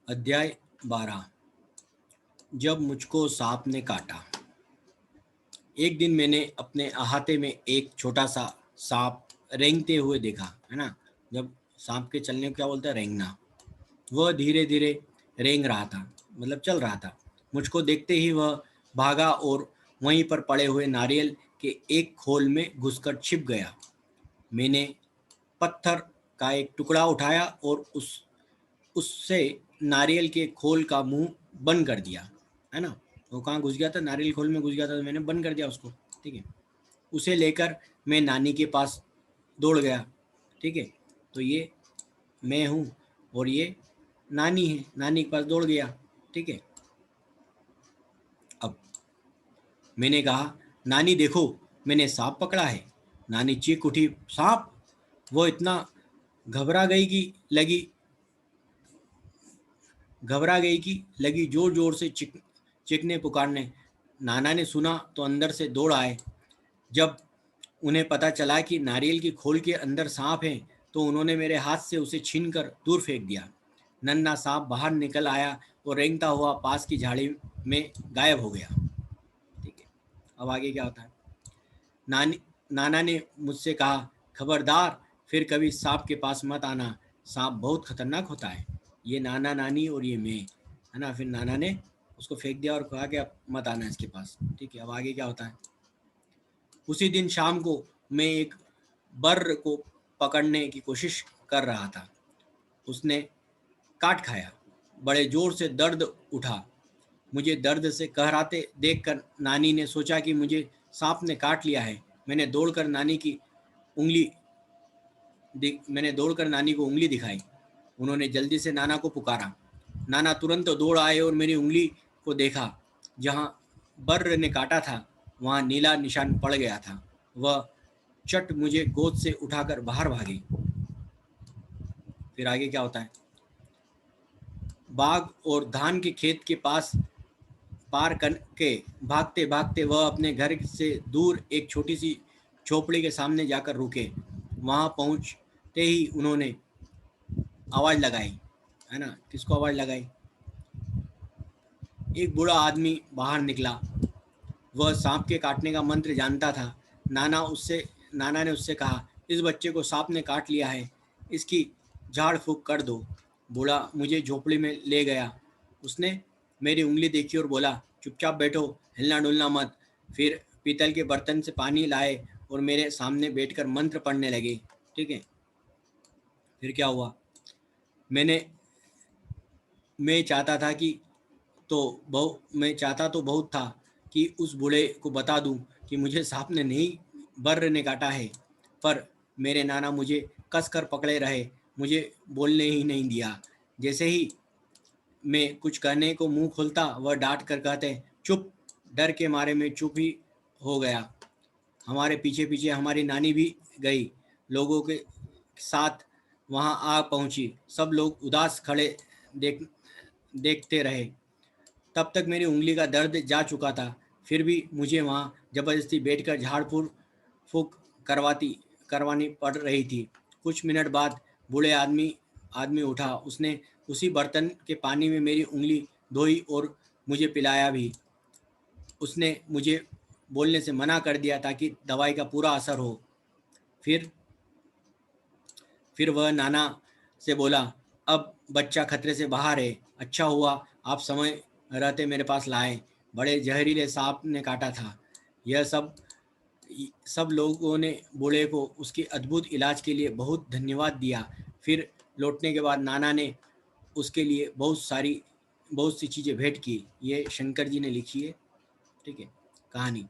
अध्याय 12। जब मुझको सांप ने काटा। एक दिन मैंने अपने अहाते में एक छोटा सा सांप रेंगते हुए देखा, है ना। जब सांप के चलने को क्या बोलते हैं, रेंगना। वह धीरे धीरे रेंग रहा था, मतलब चल रहा था। मुझको देखते ही वह भागा और वहीं पर पड़े हुए नारियल के एक खोल में घुसकर छिप गया। मैंने पत्थर का एक टुकड़ा उठाया और उससे नारियल के खोल का मुंह बंद कर दिया, है ना। वो कहाँ घुस गया था, नारियल खोल में घुस गया था, तो मैंने बंद कर दिया उसको। ठीक है। उसे लेकर मैं नानी के पास दौड़ गया। ठीक है। तो ये मैं हूँ और ये नानी है, नानी के पास दौड़ गया। ठीक है। अब मैंने कहा, नानी देखो, मैंने सांप पकड़ा है। नानी चीख उठी, सांप? वो इतना घबरा गई कि लगी घबरा गई कि लगी जोर जोर से चीखने पुकारने। नाना ने सुना तो अंदर से दौड़ आए। जब उन्हें पता चला कि नारियल की खोल के अंदर सांप है, तो उन्होंने मेरे हाथ से उसे छीनकर दूर फेंक दिया। नन्हा सांप बाहर निकल आया और रेंगता हुआ पास की झाड़ी में गायब हो गया। ठीक है। अब आगे क्या होता है। नानी नाना ने मुझसे कहा, खबरदार, फिर कभी सांप के पास मत आना, सांप बहुत खतरनाक होता है। ये नाना नानी और ये मैं, है ना। फिर नाना ने उसको फेंक दिया और कहा कि अब मत आना इसके पास। ठीक है। अब आगे क्या होता है। उसी दिन शाम को मैं एक बर्र को पकड़ने की कोशिश कर रहा था। उसने काट खाया। बड़े जोर से दर्द उठा। मुझे दर्द से कहराते देखकर नानी ने सोचा कि मुझे सांप ने काट लिया है। उंगली मैंने दौड़कर नानी को उंगली दिखाई। उन्होंने जल्दी से नाना को पुकारा। नाना तुरंत दौड़ आए और मेरी उंगली को देखा। जहाँ बर्र ने काटा था, वहाँ नीला निशान पड़ गया था। वह चट मुझे गोद से उठाकर बाहर भागी। फिर आगे क्या होता है। बाग और धान के खेत के पास पार करके भागते भागते वह अपने घर से दूर एक छोटी सी झोपड़ी के सामने जाकर रुके। वहां पहुंचते ही उन्होंने आवाज लगाई, है ना। किसको आवाज लगाई? एक बूढ़ा आदमी बाहर निकला। वह सांप के काटने का मंत्र जानता था। नाना ने उससे कहा, इस बच्चे को सांप ने काट लिया है, इसकी झाड़ फूक कर दो। बूढ़ा मुझे झोपड़ी में ले गया। उसने मेरी उंगली देखी और बोला, चुपचाप बैठो, हिलना डुलना मत। फिर पीतल के बर्तन से पानी लाए और मेरे सामने बैठकर मंत्र पढ़ने लगे। ठीक है। फिर क्या हुआ। मैंने मैं चाहता था कि मैं चाहता तो बहुत था कि उस बूढ़े को बता दूं कि मुझे सांप ने नहीं, बर्र ने काटा है। पर मेरे नाना मुझे कस कर पकड़े रहे, मुझे बोलने ही नहीं दिया। जैसे ही मैं कुछ कहने को मुंह खोलता, वह डांट कर कहते, चुप। डर के मारे मैं चुप ही हो गया। हमारे पीछे पीछे हमारी नानी भी गई, लोगों के साथ वहां आ पहुंची। सब लोग उदास खड़े देखते रहे। तब तक मेरी उंगली का दर्द जा चुका था। फिर भी मुझे वहाँ जबरदस्ती बैठकर झाड़ फूक करवाती करवानी पड़ रही थी। कुछ मिनट बाद बूढ़े आदमी आदमी उठा। उसने उसी बर्तन के पानी में मेरी उंगली धोई और मुझे पिलाया भी। उसने मुझे बोलने से मना कर दिया ताकि दवाई का पूरा असर हो। फिर फिर वह नाना से बोला, अब बच्चा खतरे से बाहर है। अच्छा हुआ आप समय रहते मेरे पास लाए। बड़े जहरीले सांप ने काटा था। यह सब लोगों ने बूढ़े को उसके अद्भुत इलाज के लिए बहुत धन्यवाद दिया। फिर लौटने के बाद नाना ने उसके लिए बहुत सी चीज़ें भेंट की। ये शंकर जी ने लिखी है। ठीक है। कहानी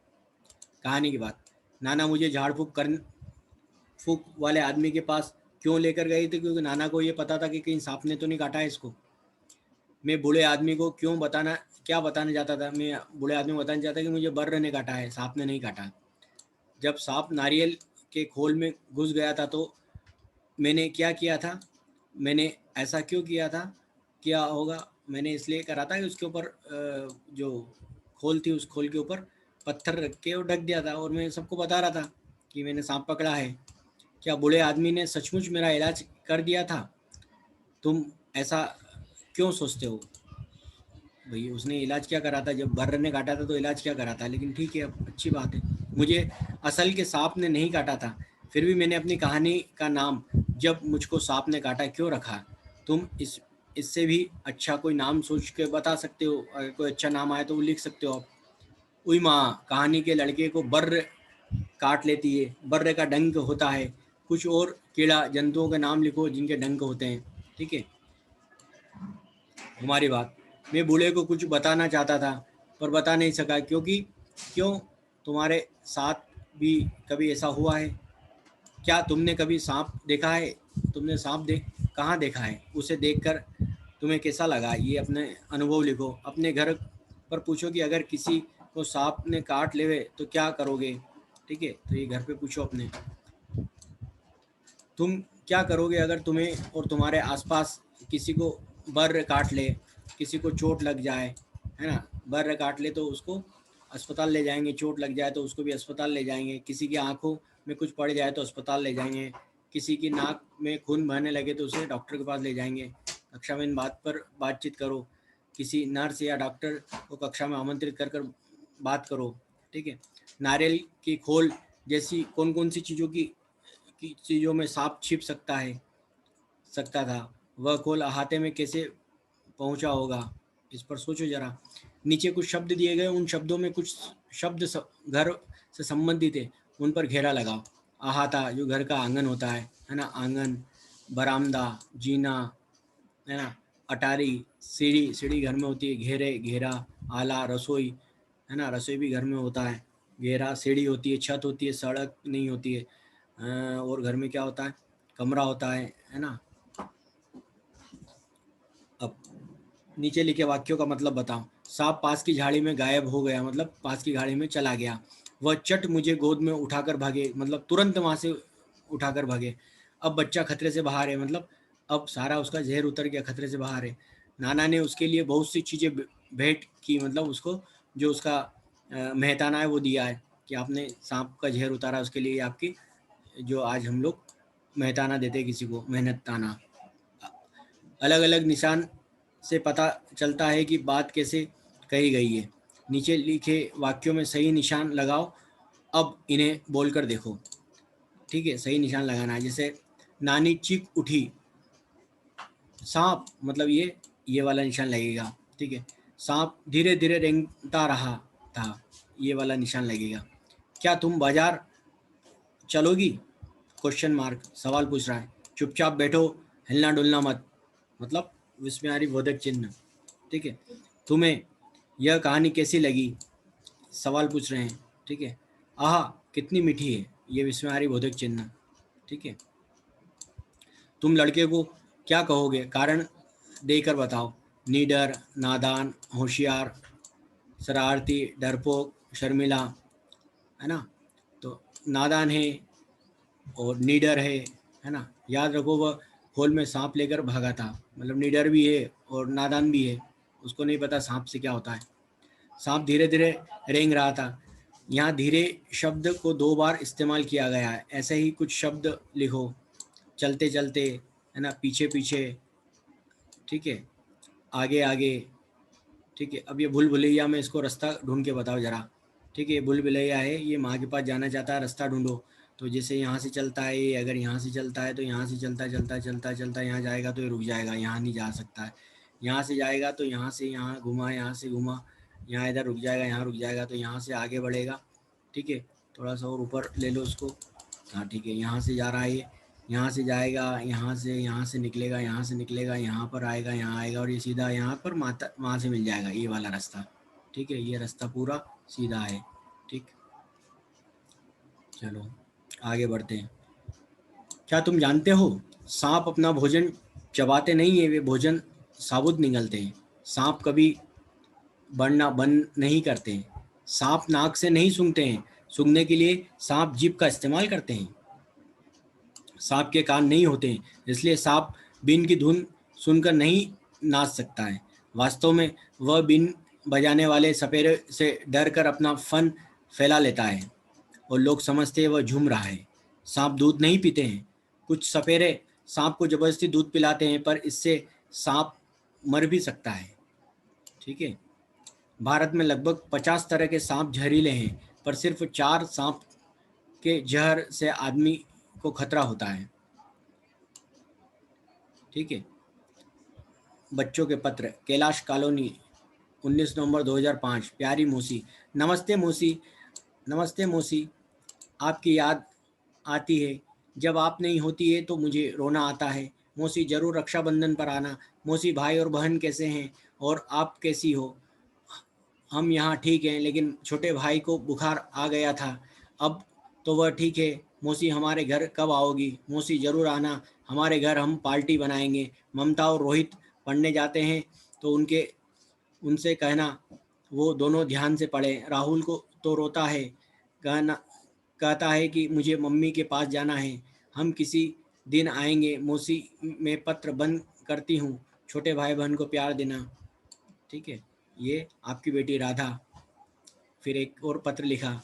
कहानी की बात। नाना मुझे झाड़ फूक वाले आदमी के पास क्यों लेकर गए थे? क्योंकि नाना को ये पता था कि कहीं सांप ने तो नहीं काटा है इसको। मैं बूढ़े आदमी को क्या बताना चाहता था? मैं बूढ़े आदमी को बताना चाहता कि मुझे बर्र ने काटा है, सांप ने नहीं काटा। जब सांप नारियल के खोल में घुस गया था, तो मैंने क्या किया था? मैंने ऐसा क्यों किया था? क्या होगा? मैंने इसलिए करा था कि उसके ऊपर जो खोल थी, उस खोल के ऊपर पत्थर रख के और ढक दिया था, और मैं सबको बता रहा था कि मैंने सांप पकड़ा है। क्या बूढ़े आदमी ने सचमुच मेरा इलाज कर दिया था? तुम ऐसा क्यों सोचते हो? भाई उसने इलाज क्या करा था? जब बर्र ने काटा था तो इलाज क्या करा था? लेकिन ठीक है, अब अच्छी बात है। मुझे असल के सांप ने नहीं काटा था, फिर भी मैंने अपनी कहानी का नाम जब मुझको सांप ने काटा क्यों रखा। तुम इससे भी अच्छा कोई नाम सोच के बता सकते हो। अगर कोई अच्छा नाम आए तो वो लिख सकते हो आप। उई माँ, कहानी के लड़के को बर्र काट लेती है, बर्र का डंक होता है। कुछ और कीड़ा जंतुओं के नाम लिखो जिनके डंक होते हैं। ठीक है, हमारी बात। मैं बूढ़े को कुछ बताना चाहता था पर बता नहीं सका, क्योंकि क्यों, तुम्हारे साथ भी कभी ऐसा हुआ है? क्या तुमने कभी सांप देखा है? तुमने सांप देख कहाँ देखा है? उसे देखकर तुम्हें कैसा लगा? ये अपने अनुभव लिखो। अपने घर पर पूछो कि अगर किसी को सांप ने काट लेवे तो क्या करोगे। ठीक है, तो ये घर पे पूछो अपने, तुम क्या करोगे अगर तुम्हें और तुम्हारे आसपास किसी को बर्र काट ले, किसी को चोट लग जाए, है ना। बर्र काट ले तो उसको अस्पताल ले जाएंगे, चोट लग जाए तो उसको भी अस्पताल ले जाएंगे, किसी की आंखों में कुछ पड़ जाए तो अस्पताल ले जाएंगे, किसी की नाक में खून बहने लगे तो उसे डॉक्टर के पास ले जाएंगे। कक्षा में इन बात पर बातचीत करो, किसी नर्स या डॉक्टर को कक्षा में आमंत्रित कर कर बात करो। ठीक है, नारियल की खोल जैसी कौन कौन सी चीज़ों में सांप छिप सकता था, वह खोल अहाते में कैसे पहुंचा होगा, इस पर सोचो जरा। नीचे कुछ शब्द दिए गए, उन शब्दों में कुछ शब्द घर से संबंधित है, उन पर घेरा लगाओ। अहाता जो घर का आंगन होता है ना, आंगन, बरामदा, जीना, है ना, अटारी, सीढ़ी, सीढ़ी घर में होती है, घेरे, घेरा, आला, रसोई, है ना, रसोई भी घर में होता है, घेरा, सीढ़ी होती है, छत होती है, सड़क नहीं होती है। और घर में क्या होता है? कमरा होता है ना। अब नीचे लिखे वाक्यों का मतलब बताओ। सांप पास की झाड़ी में गायब हो गया, मतलब पास की झाड़ी में चला गया। वह चट मुझे गोद में उठाकर भागे, मतलब तुरंत वहां से उठाकर भागे। अब बच्चा खतरे से बाहर है, मतलब अब सारा उसका जहर उतर गया, खतरे से बाहर है। नाना ने उसके लिए बहुत सी चीज़ें भेंट की, मतलब उसको जो उसका मेहताना है वो दिया है कि आपने सांप का जहर उतारा, उसके लिए आपकी जो आज हम लोग मेहताना देते हैं किसी को, मेहनत ताना। अलग अलग निशान से पता चलता है कि बात कैसे कही गई है। नीचे लिखे वाक्यों में सही निशान लगाओ। अब इन्हें बोलकर देखो। ठीक है, सही निशान लगाना है। जैसे नानी चीख उठी, सांप, मतलब ये वाला निशान लगेगा। ठीक है, सांप धीरे धीरे रेंगता रहा था, ये वाला निशान लगेगा। क्या तुम बाजार चलोगी? क्वेश्चन मार्क, सवाल पूछ रहा है। चुपचाप बैठो, हिलना डुलना मत, मतलब विस्मयारी बोधक चिन्ह। ठीक है, तुम्हें यह कहानी कैसी लगी? सवाल पूछ रहे हैं। ठीक है, आह कितनी मीठी है, ये विस्मयारी बोधक चिन्ह। ठीक है, तुम लड़के को क्या कहोगे? कारण देकर बताओ। निडर, नादान, होशियार, शरारती, डरपोक, शर्मिला, है ना। तो नादान है और निडर है ना। याद रखो, वह खोल में सांप लेकर भागा था, मतलब निडर भी है और नादान भी है, उसको नहीं पता सांप से क्या होता है। सांप धीरे धीरे रेंग रहा था। यहाँ धीरे शब्द को 2 बार इस्तेमाल किया गया है। ऐसे ही कुछ शब्द लिखो। चलते चलते, है ना, पीछे पीछे, ठीक है, आगे आगे। ठीक है, अब ये भूल भुलैया में इसको रास्ता ढूंढ के बताओ जरा। ठीक है, ये भूल भुलैया है, ये माँ के पास जाना चाहता है, रास्ता ढूंढो। तो जैसे यहाँ से चलता है ये, अगर यहाँ से चलता है तो यहाँ से चलता चलता चलता चलता यहाँ जाएगा तो ये रुक जाएगा, यहाँ नहीं जा सकता है। यहाँ से जाएगा तो यहाँ से यहाँ घुमा, यहाँ से घुमा, यहाँ इधर रुक जाएगा, यहाँ रुक जाएगा, तो यहाँ से आगे बढ़ेगा। ठीक है, थोड़ा सा और ऊपर ले लो उसको। हाँ ठीक है, यहाँ से जा रहा है ये, यहाँ से जाएगा, यहाँ से निकलेगा, यहाँ से निकलेगा, यहाँ पर आएगा, यहाँ आएगा और ये सीधा यहाँ पर माता वहाँ से मिल जाएगा, ये वाला रास्ता। ठीक है, ये रास्ता पूरा सीधा है। ठीक, चलो आगे बढ़ते हैं। क्या तुम जानते हो, सांप अपना भोजन चबाते नहीं है, वे भोजन साबुत निगलते हैं। सांप कभी बढ़ना बंद नहीं करते हैं। सांप नाक से नहीं सूंघते हैं, सूंघने के लिए सांप जीभ का इस्तेमाल करते हैं। सांप के कान नहीं होते हैं, इसलिए सांप बीन की धुन सुनकर नहीं नाच सकता है। वास्तव में वह बीन बजाने वाले सपेरे से डर कर अपना फन फैला लेता है और लोग समझते हैं वह झूम रहा है। सांप दूध नहीं पीते हैं। कुछ सपेरे सांप को जबरदस्ती दूध पिलाते हैं, पर इससे सांप मर भी सकता है। ठीक है। भारत में लगभग 50 तरह के सांप जहरीले हैं, पर सिर्फ 4 सांप के जहर से आदमी को खतरा होता है। ठीक है। बच्चों के पत्र, कैलाश कॉलोनी, 19 नवंबर 2005। प्यारी मौसी, नमस्ते मौसी। नमस्ते मौसी, आपकी याद आती है। जब आप नहीं होती है तो मुझे रोना आता है। मौसी ज़रूर रक्षाबंधन पर आना। मौसी, भाई और बहन कैसे हैं और आप कैसी हो? हम यहाँ ठीक हैं, लेकिन छोटे भाई को बुखार आ गया था। अब तो वह ठीक है। मौसी, हमारे घर कब आओगी? मौसी, ज़रूर आना हमारे घर, हम पार्टी बनाएंगे। ममता और रोहित पढ़ने जाते हैं तो उनसे कहना वो दोनों ध्यान से पढ़ें। राहुल को तो रोता है, कहना कहता है कि मुझे मम्मी के पास जाना है। हम किसी दिन आएंगे। मौसी, मैं पत्र बंद करती हूँ। छोटे भाई बहन को प्यार देना। ठीक है। ये आपकी बेटी राधा। फिर एक और पत्र लिखा,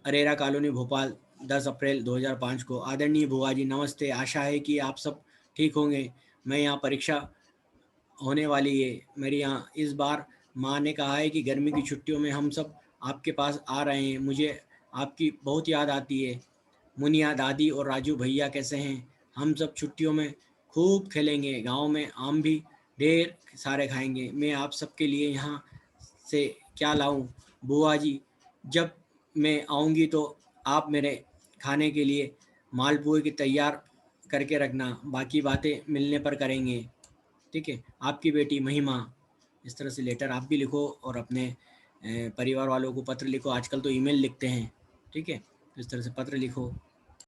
अरेरा कॉलोनी भोपाल, 10 अप्रैल 2005 को। आदरणीय बुआ जी, नमस्ते। आशा है कि आप सब ठीक होंगे। मैं यहाँ परीक्षा होने वाली है मेरी यहाँ। इस बार माँ ने कहा है कि गर्मी की छुट्टियों में हम सब आपके पास आ रहे हैं। मुझे आपकी बहुत याद आती है। मुनिया, दादी और राजू भैया कैसे हैं? हम सब छुट्टियों में खूब खेलेंगे। गांव में आम भी ढेर सारे खाएंगे। मैं आप सबके लिए यहाँ से क्या लाऊं? बुआ जी, जब मैं आऊँगी तो आप मेरे खाने के लिए मालपुए की तैयार करके रखना। बाकी बातें मिलने पर करेंगे। ठीक है। आपकी बेटी महिमा। इस तरह से लेटर आप भी लिखो और अपने परिवार वालों को पत्र लिखो। आजकल तो ईमेल लिखते हैं। ठीक है। इस तरह से पत्र लिखो।